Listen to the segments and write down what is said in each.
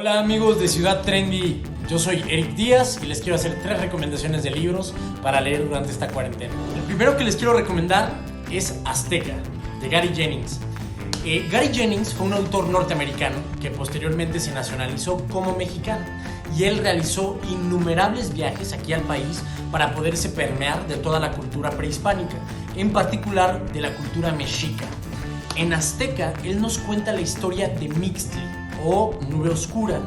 Hola amigos de Ciudad Trendy, yo soy Eric Díaz y les quiero hacer 3 recomendaciones de libros para leer durante esta cuarentena. El primero que les quiero recomendar es Azteca, de Gary Jennings. Gary Jennings fue un autor norteamericano que posteriormente se nacionalizó como mexicano y él realizó innumerables viajes aquí al país para poderse permear de toda la cultura prehispánica, en particular de la cultura mexica. En Azteca, él nos cuenta la historia de Mixtli, o Nube Oscura,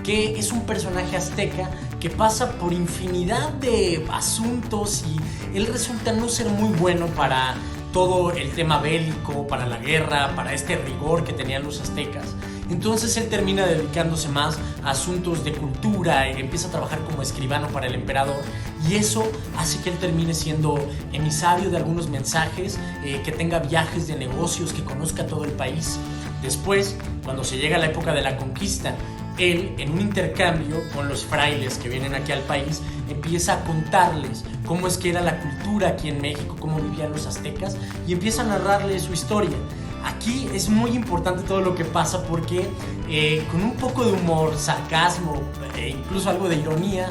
que es un personaje azteca que pasa por infinidad de asuntos y él resulta no ser muy bueno para todo el tema bélico, para la guerra, para este rigor que tenían los aztecas. Entonces él termina dedicándose más a asuntos de cultura y empieza a trabajar como escribano para el emperador, y eso hace que él termine siendo emisario de algunos mensajes, que tenga viajes de negocios, que conozca todo el país. Después, cuando se llega a la época de la conquista, él, en un intercambio con los frailes que vienen aquí al país, empieza a contarles cómo es que era la cultura aquí en México, cómo vivían los aztecas, y empieza a narrarles su historia. Aquí es muy importante todo lo que pasa porque con un poco de humor, sarcasmo e incluso algo de ironía,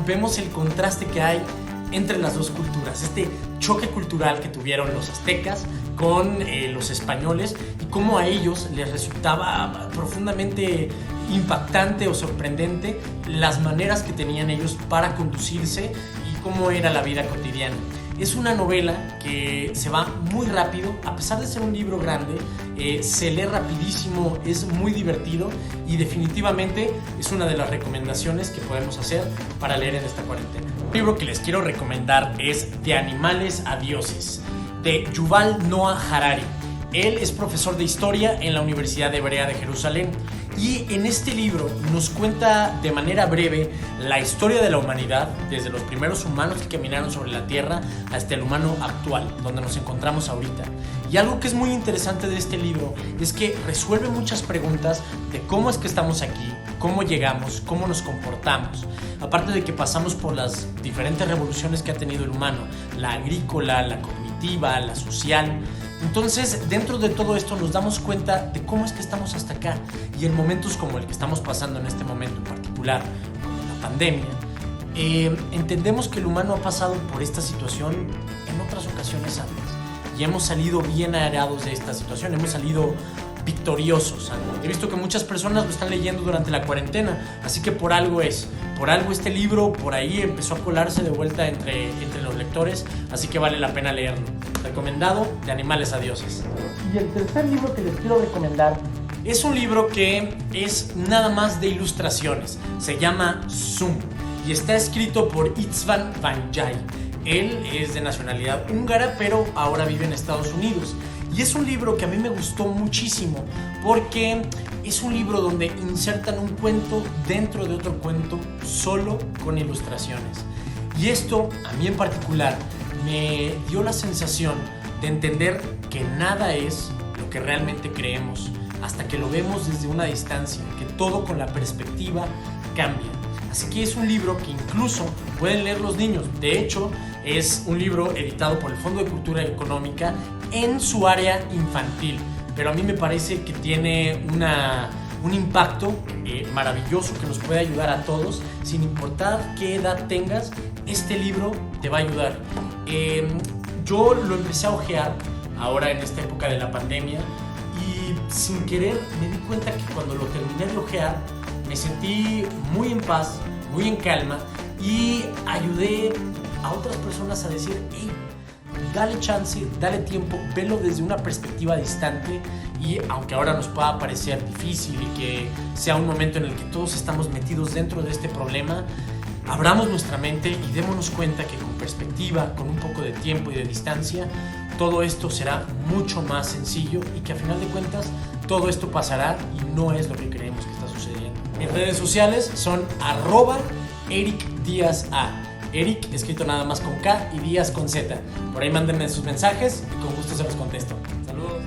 vemos el contraste que hay entre las dos culturas, este choque cultural que tuvieron los aztecas con los españoles y cómo a ellos les resultaba profundamente impactante o sorprendente las maneras que tenían ellos para conducirse y cómo era la vida cotidiana. Es una novela que se va muy rápido, a pesar de ser un libro grande, se lee rapidísimo, es muy divertido y definitivamente es una de las recomendaciones que podemos hacer para leer en esta cuarentena. El libro que les quiero recomendar es De animales a dioses, de Yuval Noah Harari. Él es profesor de historia en la Universidad Hebrea de Jerusalén y en este libro nos cuenta de manera breve la historia de la humanidad, desde los primeros humanos que caminaron sobre la tierra hasta el humano actual, donde nos encontramos ahorita. Y algo que es muy interesante de este libro es que resuelve muchas preguntas de cómo es que estamos aquí, cómo llegamos, cómo nos comportamos. Aparte de que pasamos por las diferentes revoluciones que ha tenido el humano, la agrícola, la cognitiva, la social. Entonces, dentro de todo esto nos damos cuenta de cómo es que estamos hasta acá, y en momentos como el que estamos pasando en este momento en particular, como la pandemia, entendemos que el humano ha pasado por esta situación en otras ocasiones antes y hemos salido bien aerados de esta situación, hemos salido victoriosos. He visto que muchas personas lo están leyendo durante la cuarentena, así que por algo este libro por ahí empezó a colarse de vuelta entre los lectores, así que vale la pena leerlo. Recomendado, De animales a dioses. Y el tercer libro que les quiero recomendar es un libro que es nada más de ilustraciones, se llama Zoom y está escrito por István Vanjay. Él es de nacionalidad húngara, pero ahora vive en Estados Unidos. Y es un libro que a mí me gustó muchísimo porque es un libro donde insertan un cuento dentro de otro cuento, solo con ilustraciones. Y esto, a mí en particular, me dio la sensación de entender que nada es lo que realmente creemos hasta que lo vemos desde una distancia, que todo con la perspectiva cambia. Así que es un libro que incluso pueden leer los niños. De hecho, es un libro editado por el Fondo de Cultura Económica en su área infantil, pero a mí me parece que tiene un impacto maravilloso que nos puede ayudar a todos, sin importar qué edad tengas. Este libro te va a ayudar. Yo lo empecé a hojear ahora en esta época de la pandemia y sin querer me di cuenta que cuando lo terminé de hojear me sentí muy en paz, muy en calma, y ayudé a otras personas a decir: hey, dale chance, dale tiempo, velo desde una perspectiva distante. Y aunque ahora nos pueda parecer difícil y que sea un momento en el que todos estamos metidos dentro de este problema, abramos nuestra mente y démonos cuenta que con perspectiva, con un poco de tiempo y de distancia, todo esto será mucho más sencillo y que a final de cuentas todo esto pasará y no es lo que creemos que está sucediendo. Mis redes sociales son @EricDíazA. Eric escrito nada más con K y Díaz con Z. Por ahí mándenme sus mensajes y con gusto se los contesto. Saludos.